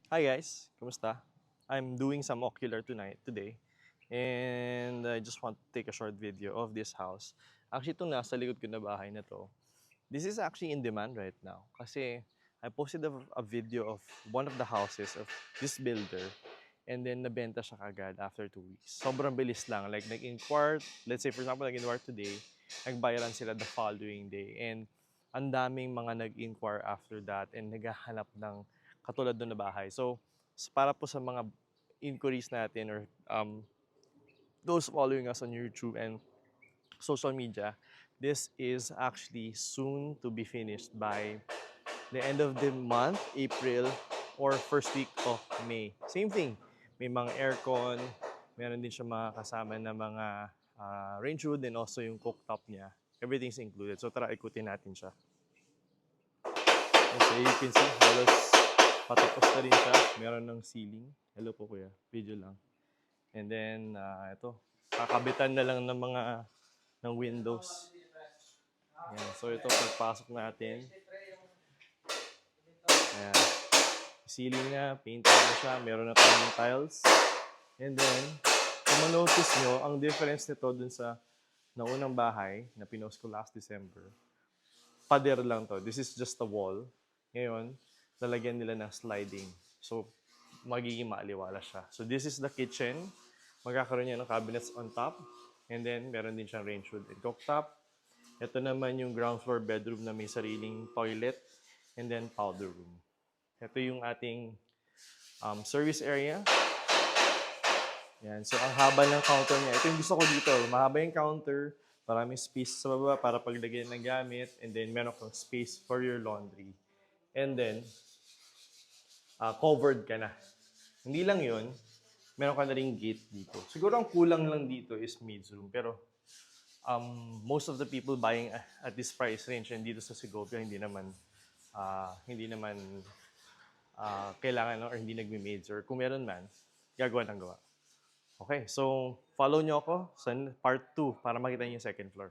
Hi guys, kumusta? I'm doing some ocular today, and I just want to take a short video of this house. Actually, itong nasa likod ko na bahay na to, this is actually in demand right now kasi I posted a video of one of the houses of this builder and then nabenta siya kagad after 2 weeks. Sobrang bilis lang. Like nag-inquire, let's say for example, nag-inquire today, nagbayaran sila the following day. And ang daming mga nag-inquire after that and naghahanap ng katulad doon na bahay. So, para po sa mga inquiries natin or those following us on YouTube and social media, this is actually soon to be finished by the end of the month, April, or first week of May. Same thing. May mga aircon, meron din siya mga kasama na mga range hood and also yung cooktop niya. Everything's included. So tara, ikutin natin siya. As you can see, halos patapos na rin siya. Meron ng ceiling. Hello po kuya, video lang. And then, ito, kakabitan na lang ng mga ng windows. Ayan. So ito, pagpasok natin, ayan. Ceiling niya, painted na siya, meron na tayong tiles. And then, kung ma-notice nyo, ang difference nito dun sa naunang bahay na pinost ko last December, pader lang to. This is just a wall. Ngayon, lalagyan nila ng sliding. So, magiging maaliwala siya. So, this is the kitchen. Magkakaroon niya ng cabinets on top. And then, meron din siyang range hood and cooktop. Ito naman yung ground floor bedroom na may sariling toilet and then powder room. Ito yung ating service area. Yan. So, ang haba ng counter niya. Ito yung gusto ko dito. Mahaba yung counter. Maraming space sa baba para paglagyan ng gamit. And then, meron kang space for your laundry. And then, covered ka na. Hindi lang yun. Meron ka na ring gate dito. Siguro ang kulang lang dito is maid's room. Pero, most of the people buying at this price range and dito sa Segovia, hindi naman kailangan no, or hindi nagme-maids or kung meron man, gagawa ng gawa. Okay, so follow nyo ako sa part 2 para makita niyo yung second floor.